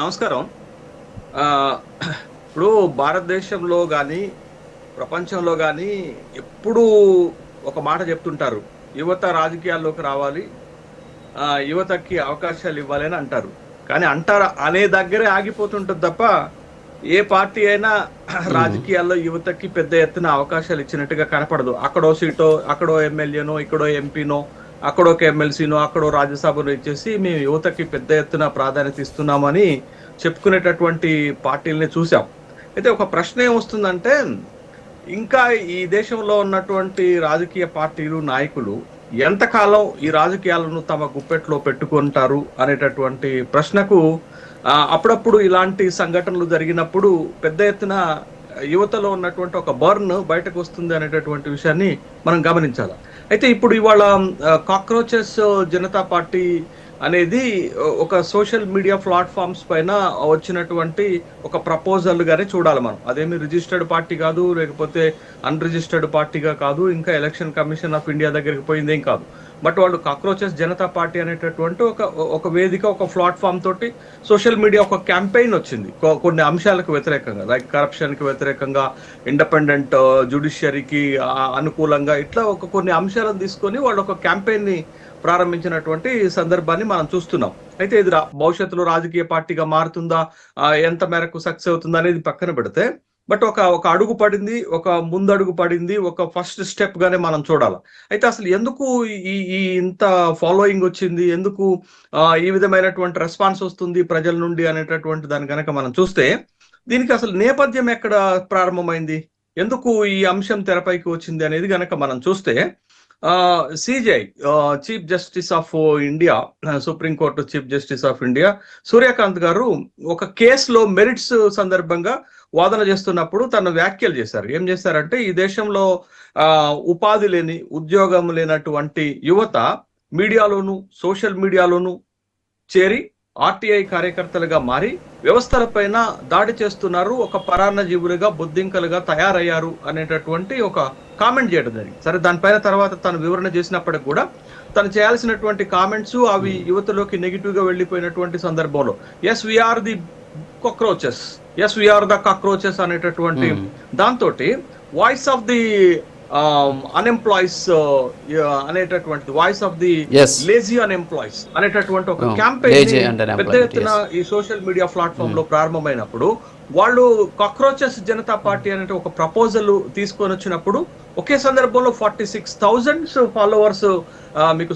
నమస్కారం. ఆహ్, ఇప్పుడు భారతదేశంలో గాని, ప్రపంచంలో గాని ఎప్పుడూ ఒక మాట చెప్తుంటారు. యువత రాజకీయాల్లోకి రావాలి. యువతకి అవకాశాలివ్వాలి అని అంటారు. కానీ అంటారు అనే దగ్గరే ఆగిపోతుంటది తప్ప, ఏ పార్టీ అయినా హ్మ్. రాజకీయాల్లో యువతకి పెద్ద ఎత్తున అవకాశాలు ఇచ్చినట్టుగా కనపడదు. అక్కడో సీటో, అక్కడో ఎమ్మెల్యేనో, ఇక్కడో ఎంపీనో, అక్కడో ఒక ఎమ్మెల్సీనో, అక్కడో రాజ్యసభనో ఇచ్చేసి మేము యువతకి పెద్ద ఎత్తున ప్రాధాన్యత ఇస్తున్నామని చెప్పుకునేటటువంటి పార్టీలని చూసాం. అయితే ఒక ప్రశ్న ఏమొస్తుందంటే, ఇంకా ఈ దేశంలో ఉన్నటువంటి రాజకీయ పార్టీలు, నాయకులు ఎంతకాలం ఈ రాజకీయాలను తమ గుప్పెట్లో పెట్టుకుంటారు అనేటటువంటి ప్రశ్నకు అప్పుడప్పుడు ఇలాంటి సంఘటనలు జరిగినప్పుడు పెద్ద ఎత్తున యువతలో ఉన్నటువంటి ఒక బర్న్ బయటకొస్తుంది అనేటటువంటి విషయాన్ని మనం గమనించాలి. అయితే ఇప్పుడు ఇవాళ కాక్రోచెస్ జనతా పార్టీ అనేది ఒక సోషల్ మీడియా ప్లాట్‌ఫార్మ్స్ పైన వచ్చినటువంటి ఒక ప్రపోజల్ గానే చూడాలి మనం. అదేమి రిజిస్టర్డ్ పార్టీ కాదు, లేకపోతే అన్‌రిజిస్టర్డ్ పార్టీగా కాదు, ఇంకా ఎలక్షన్ కమిషన్ ఆఫ్ ఇండియా దగ్గరికి పోయిందేం కాదు. బట్ వాళ్ళు కాక్రోచెస్ జనతా పార్టీ అనేటటువంటి ఒక వేదిక, ఒక ప్లాట్‌ఫార్మ్ తోటి సోషల్ మీడియా ఒక క్యాంపెయిన్ వచ్చింది. కొన్ని అంశాలకు వ్యతిరేకంగా, లైక్ కరప్షన్‌కి వ్యతిరేకంగా, ఇండిపెండెంట్ జ్యుడిషియరీకి అనుకూలంగా ఇట్లా కొన్ని అంశాలను తీసుకొని వాళ్ళు ఒక క్యాంపెయిన్‌ని ప్రారంభించినటువంటి సందర్భాన్ని మనం చూస్తున్నాం. అయితే ఇది భవిష్యత్తులో రాజకీయ పార్టీగా మారుతుందా? ఎంత మేరకు సక్సెస్ అవుతుందా అనేది పక్కన పెడితే, బట్ ఒక అడుగు పడింది, ఒక ముందడుగు పడింది, ఒక ఫస్ట్ స్టెప్ గానే మనం చూడాల. అయితే అసలు ఎందుకు ఈ ఈ ఇంత ఫాలోయింగ్ వచ్చింది? ఎందుకు ఈ విధమైనటువంటి రెస్పాన్స్ వస్తుంది ప్రజల నుండి అనేటటువంటి దాన్ని గనక మనం చూస్తే, దీనికి అసలు నేపథ్యం ఎక్కడ ప్రారంభమైంది? ఎందుకు ఈ అంశం తెరపైకి వచ్చింది అనేది గనక మనం చూస్తే, CJI chief justice of India, supreme court chief justice of India Suryakant గారు ఒక కేసులో మెరిట్స్ సందర్భంగా వాదన చేస్తున్నప్పుడు తను వ్యాఖ్యలు చేశారు. ఏం చేశారంటే, ఈ దేశంలో ఉపాధి లేని, ఉద్యోగం లేనటువంటి యువత మీడియాలోను, సోషల్ మీడియాలోను చేరి ఆర్టీఐ కార్యకర్తలుగా మారి వ్యవస్థలపైన దాడి చేస్తున్నారు, ఒక పరాన్న జీవులుగా, బొద్దింకలుగా తయారయ్యారు అనేటటువంటి ఒక కామెంట్ చేయడం జరిగింది. సరే, దానిపైన తర్వాత తను వివరణ చేసినప్పటికి కూడా తను చేయాల్సినటువంటి కామెంట్స్ అవి యువతలోకి నెగిటివ్ గా వెళ్ళిపోయినటువంటి సందర్భంలో yes we are the cockroaches, yes we are the cockroaches అనేటటువంటి దాంతోటి వాయిస్ ఆఫ్ ది అన్ఎంప్లాయీస్ అనేటటువంటి voice of the lazy unemployees అనేటటువంటి ఒక క్యాంపెయిన్ పెద్ద ఎత్తున ఈ సోషల్ మీడియా ప్లాట్ఫామ్ లో ప్రారంభమైనప్పుడు వాళ్ళు కాక్రోచెస్ జనతా పార్టీ అనే ఒక ప్రపోజల్ తీసుకొని వచ్చినప్పుడు ఒకే సందర్భంలో 46,000 ఫాలోవర్స్ మీకు